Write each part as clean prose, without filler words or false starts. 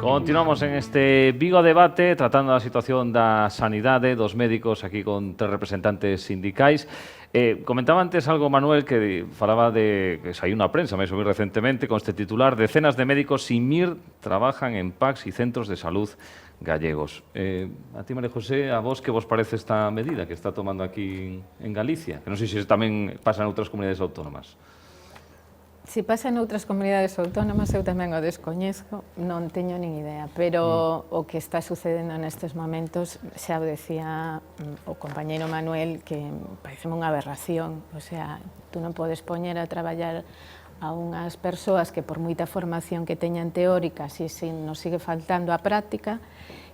Continuamos en este Vigo Debate tratando a situación da sanidade dos médicos aquí con 3 representantes sindicais. Comentaba antes algo, Manuel, que falaba de que saiu na prensa mesmo moi recentemente con este titular: decenas de médicos sin MIR trabajan en PACs e centros de salud gallegos. A ti, María José, a vos que vos parece esta medida que está tomando aquí en Galicia? Que non sei se tamén pasa en outras comunidades autónomas. Se pasa en outras comunidades autónomas, eu tamén o descoñezco, non teño nin idea, pero o que está sucedendo nestes momentos, xa o decía o compañeiro Manuel, que parece unha aberración, o sea, tú non podes poñer a traballar a unhas persoas que por moita formación que teñan teórica, si nos sigue faltando a práctica,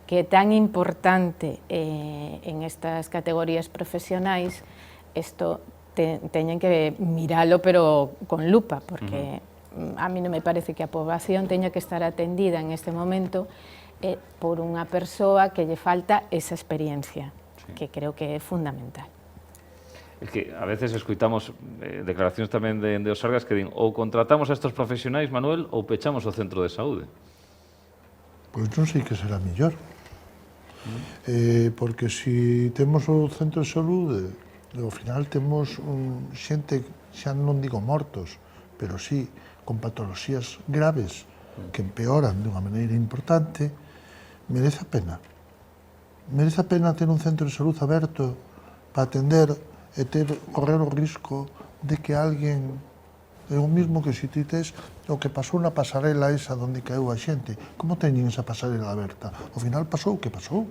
que é tan importante en estas categorías profesionais, isto teñen que miralo pero con lupa, porque a mí non me parece que a poboación teña que estar atendida en este momento por unha persoa que lle falta esa experiencia, que creo que é fundamental. É que a veces escoitamos declaracións tamén de Osargas que din ou contratamos a estes profesionais, Manuel, ou pechamos o centro de saúde. Pois non sei que será mellor. Porque se temos o centro de saúde, ao final temos xente, xa non digo mortos, pero sí con patoloxías graves que empeoran de unha maneira importante, merece a pena. Merece a pena ter un centro de saúde aberto para atender e correr o risco de que alguén, é o mismo que se ti tes o que pasou na pasarela esa onde caeu a xente. Como teñen esa pasarela aberta? Ao final pasou o que pasou.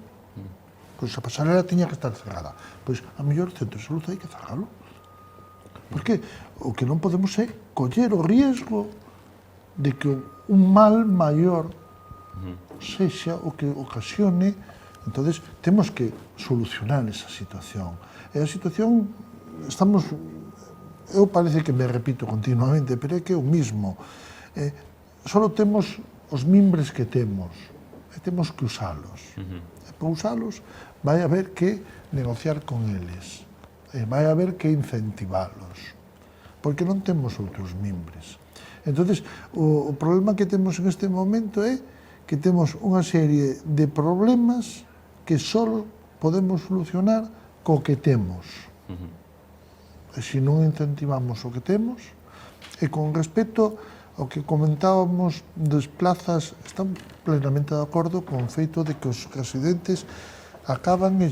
Pois a pasarela tiña que estar cerrada. Pois a mellor centro de saúde hai que cerralo. Porque o que non podemos é coller o riesgo de que un mal maior sexa o que ocasione. Entonces temos que solucionar esa situación. E a situación, estamos, eu parece que me repito continuamente, pero é que é o mismo. Só temos os mimbres que temos, e temos que usalos. E para usalos vai haber que negociar con eles, e vai haber que incentivalos, porque non temos outros mimbres. Entonces, o problema que temos en este momento é que temos unha serie de problemas que só podemos solucionar co que temos. E se non incentivamos o que temos, e con respecto ao que comentábamos das plazas, están plenamente de acordo con o feito de que os residentes acaban e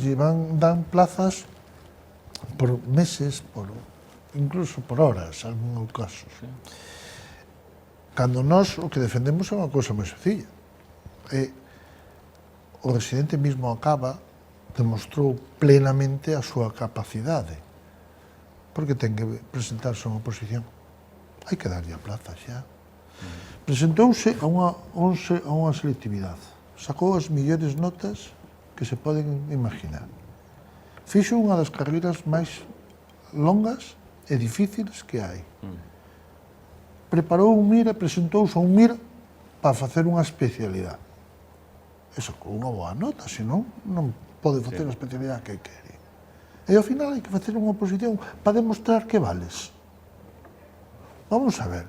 dan plazas por meses, incluso por horas, en algúns casos. Cando nós o que defendemos é unha cousa moi sencilla. O residente mismo acaba, demostrou plenamente a súa capacidade, porque ten que presentarse a unha oposición. Hai que darlle a plaza xa. Presentouse a unha selectividade, sacou as mellores notas que se poden imaginar. Fixo unha das carreiras máis longas e difíciles que hai. Preparou un MIR e presentouse a un MIR para facer unha especialidade. E sacou unha boa nota, senón non pode facer a especialidade que quere. E ao final hai que facer unha oposición para demostrar que vales. Vamos a ver,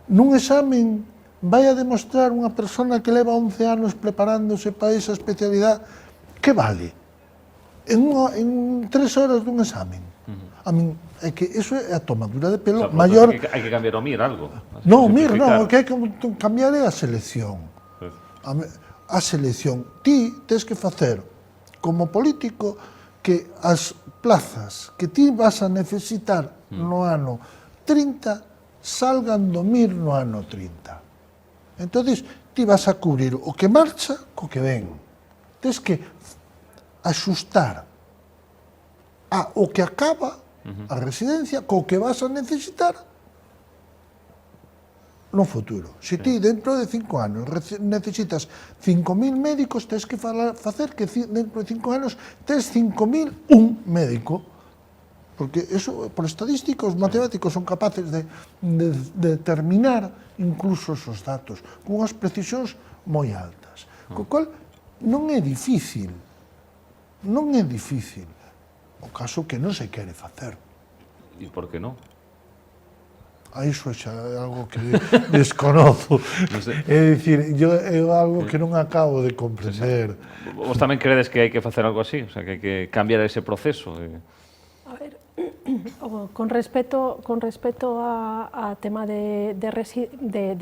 nun examen vai a demostrar unha persona que leva 11 anos preparándose para esa especialidade que vale en 3 horas dun examen. A min, é que iso é a tomadura de pelo maior. Hai que cambiar o MIR algo. Non, o MIR non, o que hai que cambiar é a selección. A selección. Ti tens que facer, como político, que as plazas que ti vas a necesitar no ano 30 salgan do MIR no ano 30. Entonces, ti vas a cubrir o que marcha co que ven. Tens que axustar o que acaba a residencia co que vas a necesitar no futuro. Se ti dentro de 5 anos necesitas 5.000 médicos, tens que facer que dentro de 5 anos tens 5.001 médico, porque eso, por estadística, os matemáticos son capaces de determinar incluso esos datos con unhas precisións moi altas. Co cual, non é difícil. Non é difícil. O caso que non se quere facer. E por que non? A iso xa é algo que desconozo. É dicir, é algo que non acabo de comprender. Vos tamén credes que hai que facer algo así? O sea, que hai que cambiar ese proceso? A ver, con respecto a tema de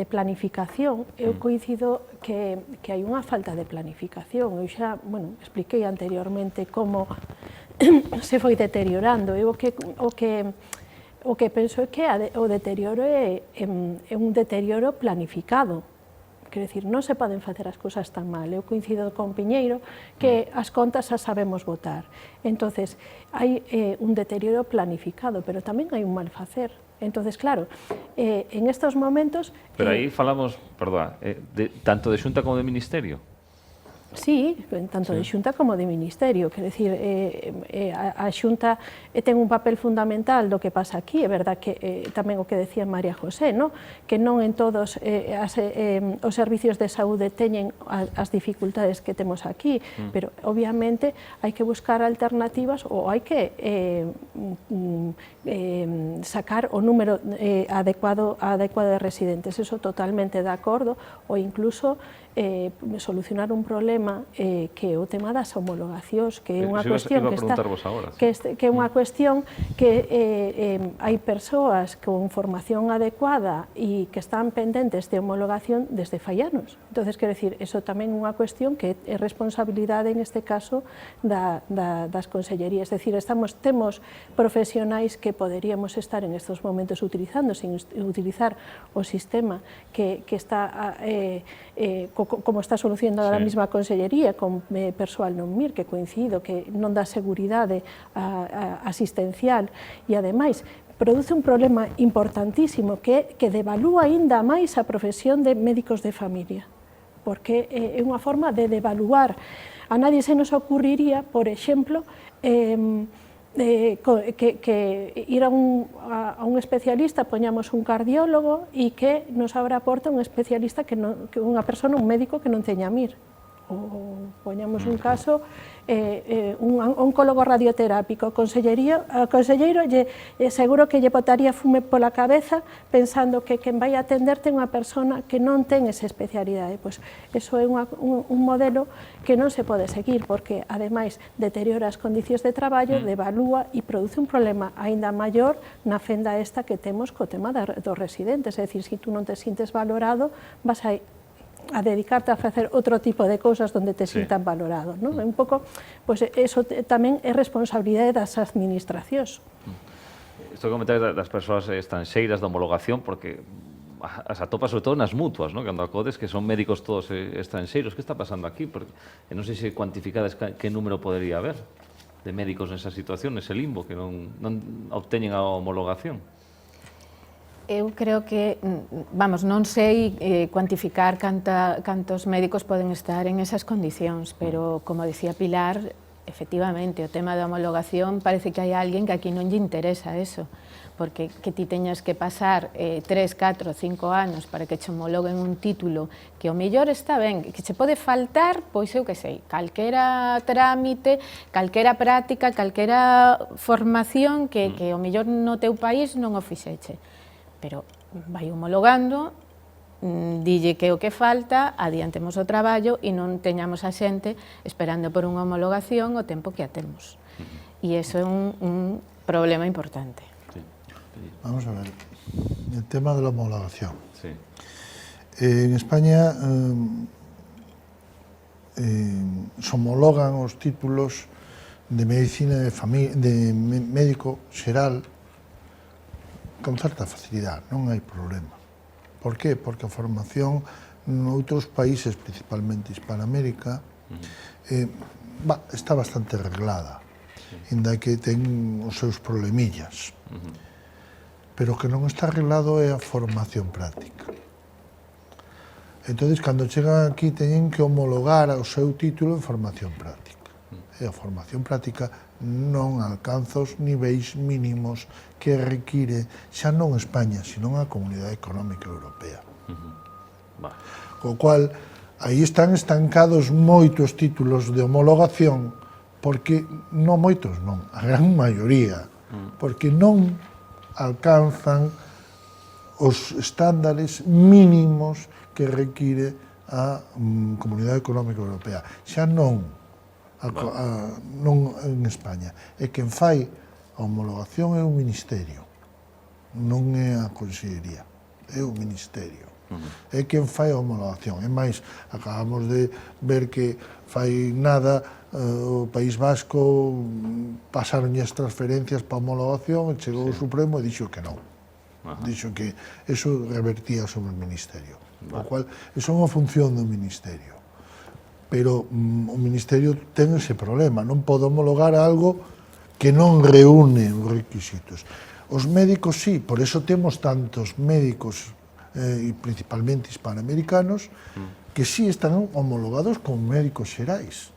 planificación, eu coincido que hai unha falta de planificación. Eu xa, bueno, expliquei anteriormente como se foi deteriorando. Eu o que penso é que o deterioro é un deterioro planificado. Quero dicir, non se poden facer as cousas tan mal. Eu coincido con Piñeiro que as contas as sabemos votar. Entonces, hai un deterioro planificado, pero tamén hai un mal facer. Entonces, claro, en estos momentos... Pero aí falamos, perdón, tanto de Xunta como de Ministerio? Sí, tanto de Xunta como de Ministerio, quer decir, a Xunta ten un papel fundamental do que pasa aquí, é verdad que tamén o que decía María José, no? Que non en todos os servicios de saúde teñen as dificultades que temos aquí, pero obviamente hai que buscar alternativas ou hai que sacar o número adecuado de residentes, eso totalmente de acordo, ou incluso solucionar un problema que é o tema das homologacións, que é unha cuestión que é unha cuestión que hai persoas con formación adecuada e que están pendentes de homologación desde fai anos. Entonces, quero dicir, eso tamén é unha cuestión que é responsabilidade, en este caso, das consellerías. É dicir, temos profesionais que poderíamos estar en estes momentos utilizando, sin utilizar o sistema que está como está solucionando a mesma Consellería con persoal non MIR, que coincido que non dá seguridade asistencial e, ademais, produce un problema importantísimo que devalúa aínda máis a profesión de médicos de familia, porque é unha forma de devaluar. A nadie se nos ocurriría, por exemplo, que ir a un especialista, poñamos un cardiólogo, e que nos abra a porta un especialista, unha persona, un médico que non teña MIR. Ou poñamos un caso, un oncólogo radioterápico, o conselleiro seguro que lle botaría fume pola cabeza pensando que quen vai atender ten unha persona que non ten esa especialidade. Pois iso é un modelo que non se pode seguir, porque ademais deteriora as condicións de traballo, devalúa e produce un problema aínda maior na fenda esta que temos co tema dos residentes. É dicir, se tú non te sintes valorado, vas a dedicarte a facer outro tipo de cousas onde te sintan valorado, non? Un pouco, pois, eso tamén é responsabilidade das administracións. Isto que comentáis das persoas estranxeiras de homologación, porque as atopas sobre todo nas mutuas, non? Cando acodes, que son médicos todos estranxeiros. Que está pasando aquí? Porque non sei se cuantificades que número podería haber de médicos nesa situación, nese limbo, que non obteñen a homologación. Eu creo que, vamos, non sei cuantificar cantos médicos poden estar en esas condicións, pero, como dicía Pilar, efectivamente, o tema da homologación parece que hai alguén que aquí non lle interesa eso, porque que ti teñas que pasar 3, 4, 5 anos para que che homologuen un título que o mellor está ben, que che pode faltar, pois eu que sei, calquera trámite, calquera práctica, calquera formación que o mellor no teu país non o fixeche. Pero vai homologando, dille que o que falta, adiantemos o traballo e non teñamos a xente esperando por unha homologación o tempo que a temos. E iso é un problema importante. Vamos a ver, el tema de la homologación. En España se homologan os títulos de medicina de médico xeral con certa facilidade, non hai problema. Por qué? Porque a formación noutros países, principalmente Hispanoamérica, está bastante reglada, ainda que ten os seus problemillas. Pero o que non está arreglado é a formación práctica. Entón, cando chegan aquí, teñen que homologar o seu título en formación práctica. E a formación práctica non alcanza os niveis mínimos que require xa non España, sino a Comunidade Económica Europea. Co cual, aí están estancados moitos títulos de homologación, porque non moitos non, a gran maioría, porque non alcanzan os estándares mínimos que require a Comunidade Económica Europea. Xa non en España. E quen fai a homologación é o Ministerio, non é a Consellería, é o Ministerio. É quen fai a homologación. E máis, acabamos de ver que fai nada o País Vasco pasaron as transferencias para a homologación e chegou o Supremo e dixo que non. Dixo que eso revertía sobre o Ministerio. O cual, eso é unha función do Ministerio. Pero o Ministerio ten ese problema, non pode homologar algo que non reúne os requisitos. Os médicos sí, por eso temos tantos médicos, principalmente hispanoamericanos, que sí están homologados como médicos xerais,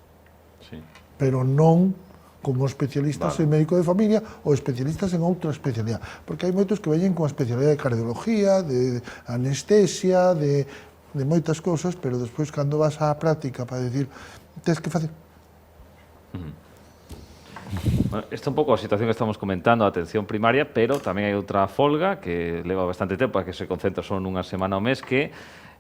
pero non como especialistas en médico de familia ou especialistas en outra especialidade. Porque hai moitos que veñen con a especialidade de cardiología, de anestesia, de moitas cousas, pero despois, cando vas á práctica para decir, tens que facer... Bueno, esta é un pouco a situación que estamos comentando, a atención primaria, pero tamén hai outra folga que leva bastante tempo, a que se concentra só nunha semana ao mes, que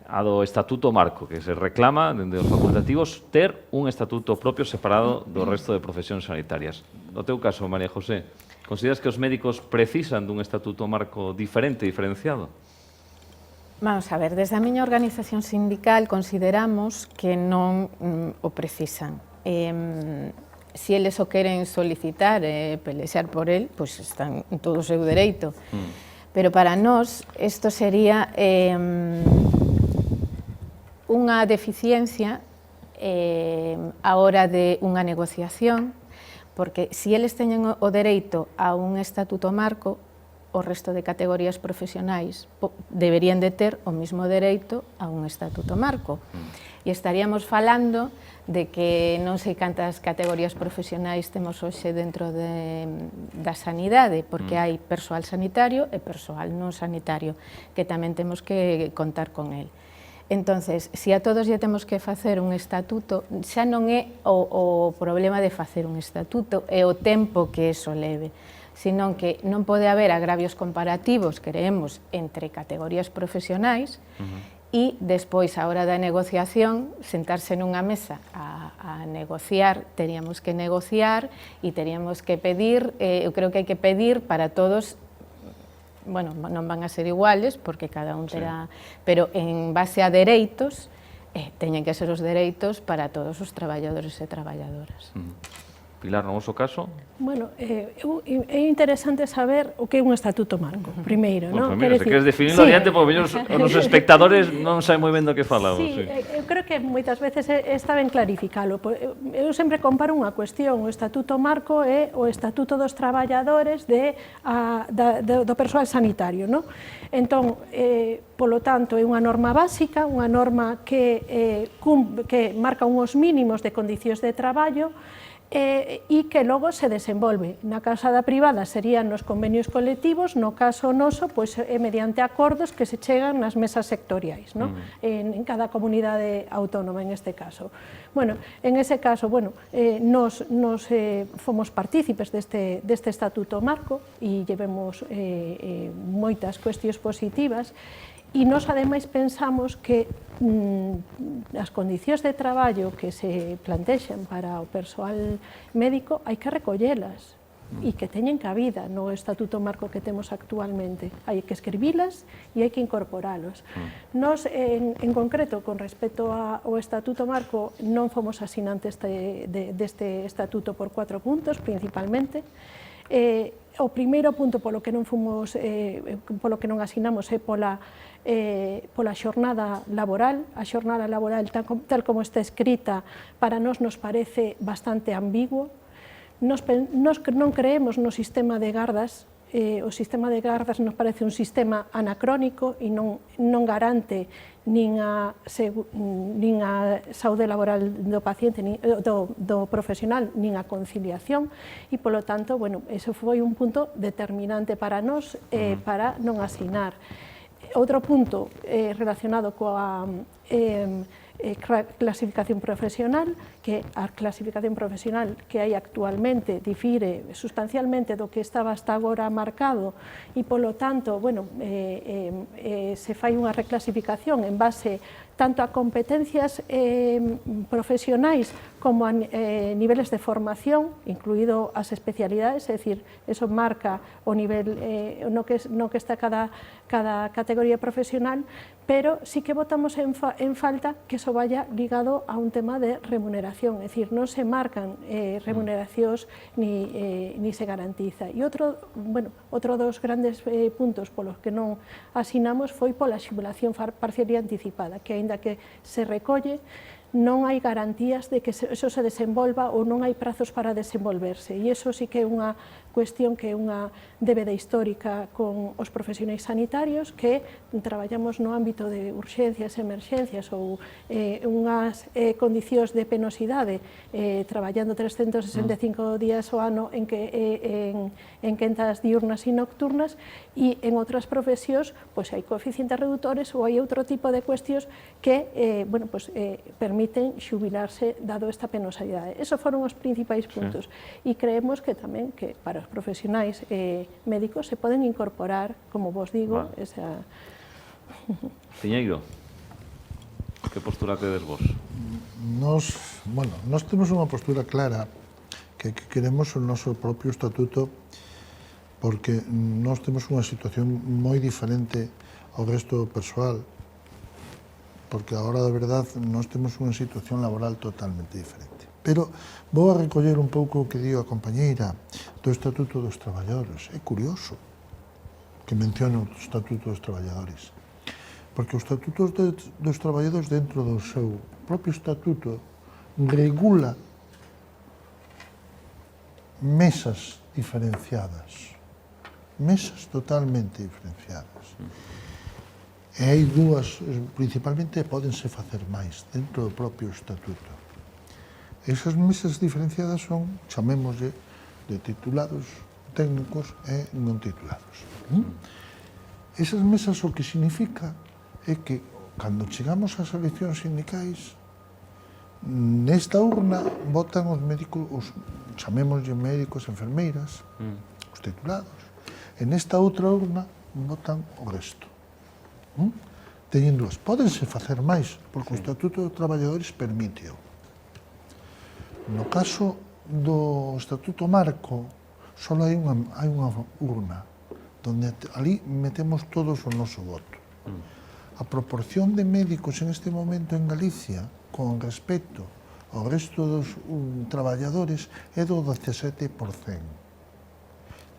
a do Estatuto Marco, que se reclama dende os facultativos ter un estatuto propio separado do resto de profesións sanitarias. No teu caso, María José, consideras que os médicos precisan dun estatuto marco diferente, diferenciado? Vamos a ver, desde a miña organización sindical consideramos que non o precisan. Se eles o queren solicitar e pelexar por el, pois están en todo o seu dereito. Pero para nós, isto sería unha deficiencia a hora de unha negociación, porque se eles teñen o dereito a un estatuto marco, o resto de categorías profesionais deberían de ter o mesmo dereito a un estatuto marco. E estaríamos falando de que non sei cantas categorías profesionais temos hoxe dentro da sanidade, porque hai persoal sanitario e persoal non sanitario, que tamén temos que contar con el. Entonces, se a todos lle temos que facer un estatuto, xa non é o problema de facer un estatuto, é o tempo que eso leve, senón que non pode haber agravios comparativos, creemos, entre categorías profesionais, e despois, a hora da negociación, sentarse nunha mesa a negociar, teríamos que negociar e teríamos que pedir, eu creo que hai que pedir para todos, bueno, non van a ser iguales, porque cada un terá, pero en base a dereitos, teñen que ser os dereitos para todos os traballadores e traballadoras. Pilar, no vosso caso? Bueno, é interesante saber o que é un estatuto marco, primeiro, non? Mira, se queres definirlo adiante, porque os espectadores non saben moi ben do que falamos. Sí, eu creo que moitas veces está ben clarificalo. Eu sempre comparo unha cuestión, o estatuto marco é o estatuto dos traballadores do persoal sanitario, non? Entón, polo tanto, é unha norma básica, unha norma que marca uns mínimos de condicións de traballo, e que logo se desenvolve. Na casa da privada serían nos convenios colectivos, no caso noso, pois é mediante acordos que se chegan nas mesas sectoriais, non? En cada comunidade autónoma, en este caso. Bueno, en ese caso, bueno, nos fomos partícipes deste estatuto marco e llevemos moitas cuestións positivas. E nós, ademais, pensamos que as condicións de traballo que se plantexan para o persoal médico hai que recollelas e que teñen cabida no estatuto marco que temos actualmente. Hai que escribilas e hai que incorporalos. Nós, en concreto, con respecto ao estatuto marco, non fomos asinantes deste estatuto por 4 puntos, principalmente. O primeiro punto polo que non asinamos é pola xornada laboral. A xornada laboral, tal como está escrita, para nós nos parece bastante ambiguo. Nos non creemos no sistema de gardas. O sistema de gardas nos parece un sistema anacrónico e non garante nin a saúde laboral do paciente, do profesional, nin a conciliación, e, polo tanto, bueno, eso foi un punto determinante para nós para non asinar. Outro punto relacionado clasificación profesional, que a clasificación profesional que hai actualmente difire sustancialmente do que estaba hasta agora marcado e, polo tanto, bueno, se fai unha reclasificación en base tanto a competencias profesionais como a niveles de formación, incluído as especialidades, é dicir, eso marca o nivel no que está cada categoría profesional, pero sí que botamos en falta que eso vaya ligado a un tema de remuneración, é dicir, non se marcan remuneracións ni se garantiza. E outro dos grandes puntos polos que non asinamos foi pola xubilación parcial e anticipada, que aínda que se recolle, non hai garantías de que eso se desenvolva ou non hai prazos para desenvolverse. E iso sí que é unha cuestión que é unha débeda histórica con os profesionais sanitarios que traballamos no ámbito de urxencias, emerxencias ou unhas condicións de penosidade traballando 365 días ao ano en quentas diurnas e nocturnas, e en outras profesións hai coeficientes reductores ou hai outro tipo de cuestións que permiten xubilarse dado esta penosidade. Esos foron os principais puntos, e creemos que tamén que para os profesionais médicos se poden incorporar, como vos digo, esa... Piñeiro, que postura tedes vos? Nós temos unha postura clara que queremos o noso propio estatuto, porque nós temos unha situación moi diferente ao resto do persoal, porque a hora da verdad nós temos unha situación laboral totalmente diferente. Pero vou a recoller un pouco o que dio a compañeira do Estatuto dos Traballadores. É curioso que mencione o Estatuto dos Traballadores, porque o Estatuto dos Traballadores, dentro do seu propio estatuto, regula mesas diferenciadas, mesas totalmente diferenciadas. E hai dúas, principalmente, pódense facer máis dentro do propio estatuto. Esas mesas diferenciadas son, chamémoslle, de titulados técnicos e non titulados. Esas mesas o que significa é que, cando chegamos ás eleccións sindicais, nesta urna votan os médicos, chamémoslle médicos, enfermeiras, os titulados, e nesta outra urna votan o resto. Teñen dúas. Pódense facer máis, porque o Estatuto dos Traballadores permite-o. No caso do Estatuto Marco, só hai unha urna, donde ali metemos todos o noso voto. A proporción de médicos en este momento en Galicia, con respecto ao resto dos traballadores, é do 17%.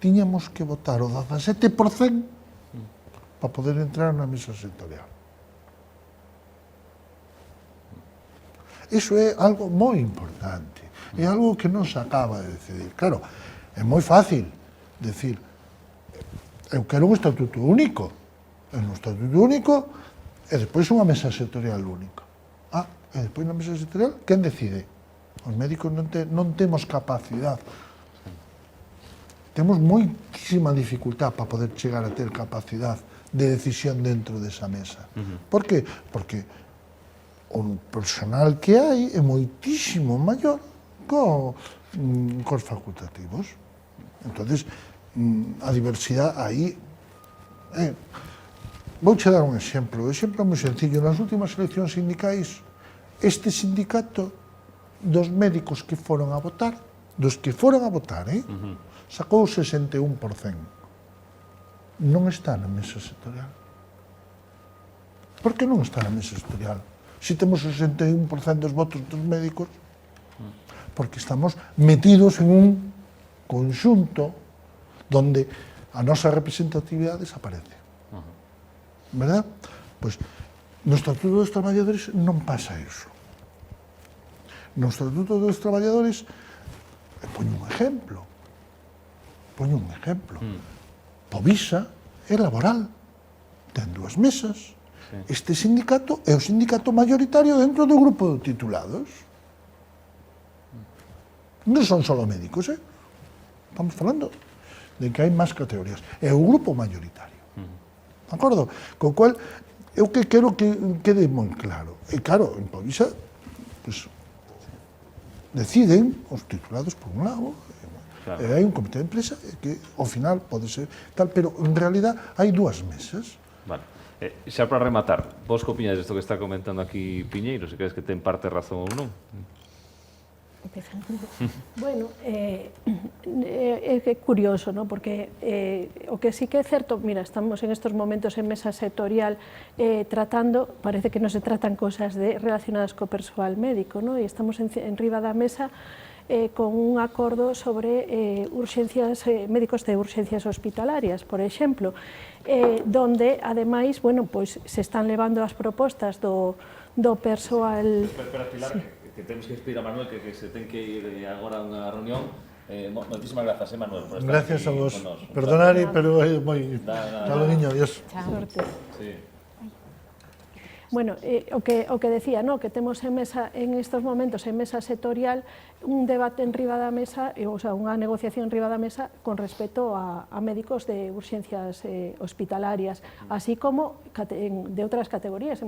Tiñamos que votar o 17% para poder entrar na mesa sectorial. Iso é algo moi importante, é algo que non se acaba de decidir. Claro, é moi fácil decir, eu quero un estatuto único, un estatuto único e despois unha mesa sectorial única. E despois na mesa sectorial, quen decide? Os médicos non temos capacidade. Temos moitísima dificultad para poder chegar a ter capacidade de decisión dentro desa mesa. Por que? Porque o personal que hai é moitísimo maior cos facultativos. Entonces, a diversidade aí... Vouche dar un exemplo. O exemplo é moi sencillo. Nas últimas eleccións sindicais, este sindicato dos médicos que foron a votar, sacou o 61%. Non está na mesa sectorial. Por que non está na mesa sectorial? Si temos o 61% dos votos dos médicos, porque estamos metidos en un conxunto donde a nosa representatividade desaparece. Verdad? Pois, no Estatuto dos Traballadores non pasa iso. No Estatuto dos Traballadores, poño un exemplo. Povisa é laboral, ten dúas mesas. Este sindicato é o sindicato mayoritario dentro do grupo de titulados. Non son só médicos, estamos falando de que hai máis categorías. É o grupo mayoritario. De acordo? Con cual, eu que quero que quede moi claro. E claro, en Povisa, pues, deciden os titulados por un lado, Claro. e hai un comité de empresa que ao final pode ser tal, pero en realidad hai dúas mesas. Vale. Xa para rematar, vos que opiñades isto que está comentando aquí Piñeiro, se crees que ten parte de razón ou non? Bueno, é curioso, ¿no? Porque o que sí que é certo, mira, estamos en estos momentos en mesa sectorial tratando, parece que non se tratan cosas relacionadas co persoal médico, ¿no? E estamos en riba da mesa con un acordo sobre médicos de urxencias hospitalarias, por exemplo, donde, ademais, bueno, pues, se están levando as propostas do persoal... Espera, Pilar, que temos que despedir a Manuel, que se ten que ir agora a unha reunión. Moitísimas grazas, Manuel, por estar Gracias aquí a vos. con nos. Perdonari, pero é moi... Nada. Chao, niño, adiós. Sorte. Sí. Bueno, o que decía, no, que temos en estos momentos en mesa sectorial un debate en riba da mesa, o sea, unha negociación en riba da mesa con respecto a médicos de urxencias hospitalarias, así como de outras categorías.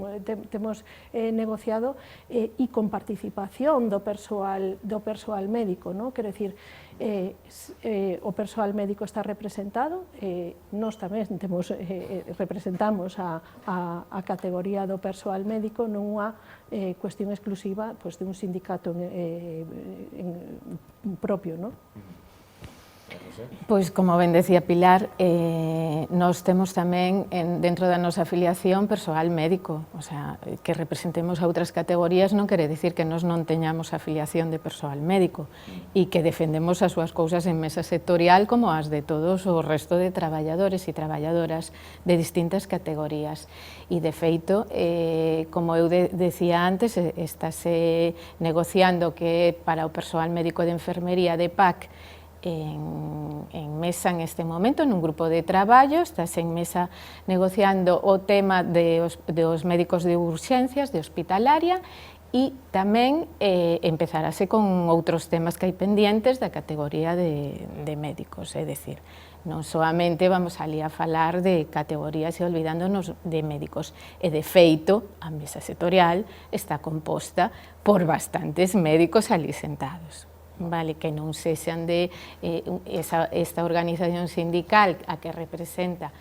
Temos negociado e con participación do persoal médico, ¿no? Quero dicir, o persoal médico está representado, nós tamén representamos a categoría do persoal médico, non unha cuestión exclusiva de un sindicato propio, non? Pois, como ben decía Pilar, nós temos tamén dentro da nosa afiliación persoal médico, o sea, que representemos a outras categorías non quere dicir que nós non teñamos afiliación de persoal médico e que defendemos as súas cousas en mesa sectorial como as de todos o resto de traballadores e traballadoras de distintas categorías. E, de feito, como eu decía antes, estáse negociando que para o persoal médico de enfermería de PAC en mesa en este momento, nun grupo de traballo, estás en mesa negociando o tema dos médicos de urxencias, de hospitalaria, e tamén empezarase con outros temas que hai pendientes da categoría de médicos, é dicir, non solamente vamos ali a falar de categorías e olvidándonos de médicos, e de feito a mesa sectorial está composta por bastantes médicos ali sentados. Vale, que non sexan de esta organización sindical a que representa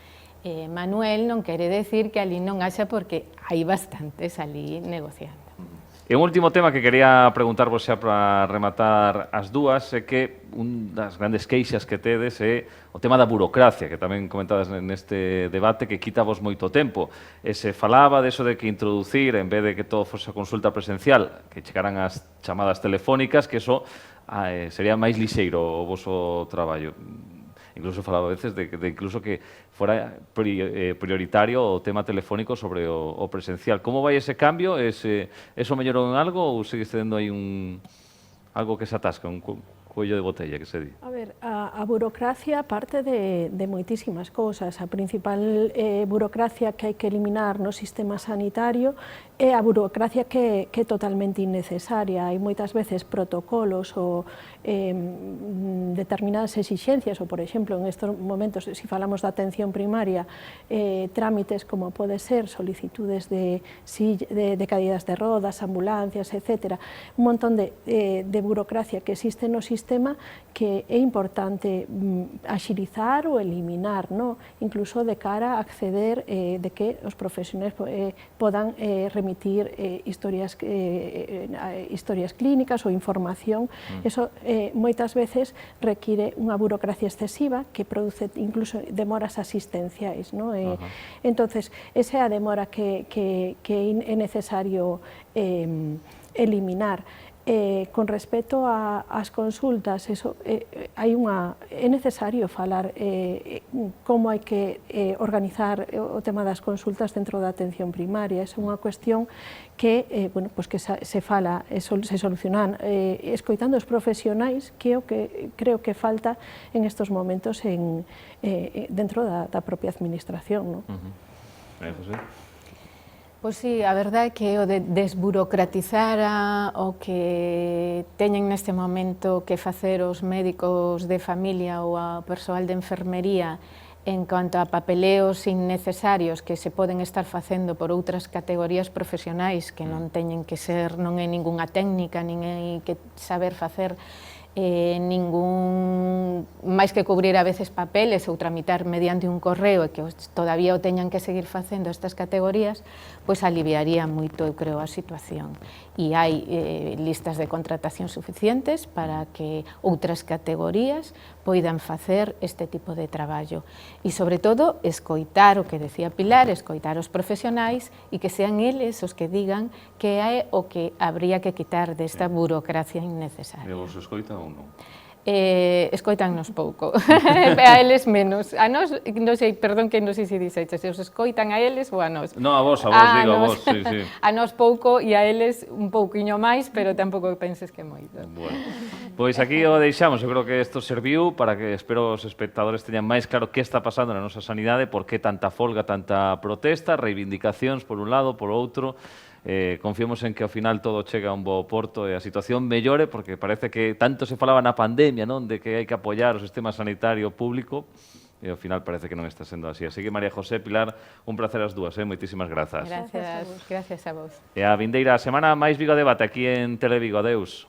Manuel, non quere decir que ali non haxa, porque hai bastantes ali negociando. E un último tema que quería preguntarvos xa para rematar as dúas é que un das grandes queixas que tedes é o tema da burocracia, que tamén comentadas neste debate, que quitavos moito tempo. E se falaba de eso de que introducir, en vez de que todo fose consulta presencial, que chegaran as chamadas telefónicas, que eso sería máis lixeiro o voso traballo. Incluso falaba a veces de incluso que fora prioritario o tema telefónico sobre o presencial. Como vai ese cambio? Eso mellorou en algo ou sigue sendo aí algo que se atasca, un cuello de botella, que se di? A ver, a burocracia parte de moitísimas cousas. A principal burocracia que hai que eliminar no sistema sanitario é a burocracia que é totalmente innecesaria. Hai moitas veces protocolos ou determinadas exixencias, ou, por exemplo, en estes momentos, se falamos da atención primaria, trámites como pode ser solicitudes de caídas de rodas, ambulancias, etc. Un montón de burocracia que existe no sistema que é importante axilizar ou eliminar, ¿no? Incluso de cara a acceder de que os profesionais podan remitir historias clínicas ou información. Eso moitas veces require unha burocracia excesiva que produce incluso demoras asistenciais, ¿no? Entonces, esa é a demora que é necesario eliminar. Con respecto ás consultas, é necesario falar como hai que organizar o tema das consultas dentro da atención primaria. É unha cuestión que se fala, se solucionan escoitando os profesionais, que é o que creo que falta en estes momentos dentro da propia administración. José? Pois sí, a verdade é que o de desburocratizar o que teñen neste momento que facer os médicos de familia ou o persoal de enfermería En cuanto a papeleos innecesarios que se poden estar facendo por outras categorías profesionais que non teñen que ser, non é ningunha técnica, nin hai que saber facer ningún, máis que cubrir a veces papeles ou tramitar mediante un correo e que todavía o teñan que seguir facendo estas categorías, pois aliviaría moito, eu creo, a situación. E hai listas de contratación suficientes para que outras categorías poidan facer este tipo de traballo. E, sobre todo, escoitar o que decía Pilar, escoitar os profesionais e que sean eles os que digan que é o que habría que quitar desta burocracia innecesaria. E vos escoitan ou non? Escoitannos pouco, a eles menos. A nós, non sei, perdón que non sei se dixeches, se os escoitan a eles ou a nós? Non, a vos, digo, a vos, sí, sí. A nós pouco e a eles un pouquiño máis, pero tampouco penses que moito. Bueno, pois aquí o deixamos, eu creo que isto serviu para que espero os espectadores teñan máis claro que está pasando na nosa sanidade, por que tanta folga, tanta protesta, reivindicacións por un lado, por outro. Confiemos en que ao final todo chega a un bo porto e a situación mellore, porque parece que tanto se falaba na pandemia, non, de que hai que apoiar o sistema sanitario público, e ao final parece que non está sendo así. Así que, María José, Pilar, un placer as dúas, moitísimas grazas. Gracias a vos. E a vindeira semana máis Vigo Debate aquí en Televigo. Adeus.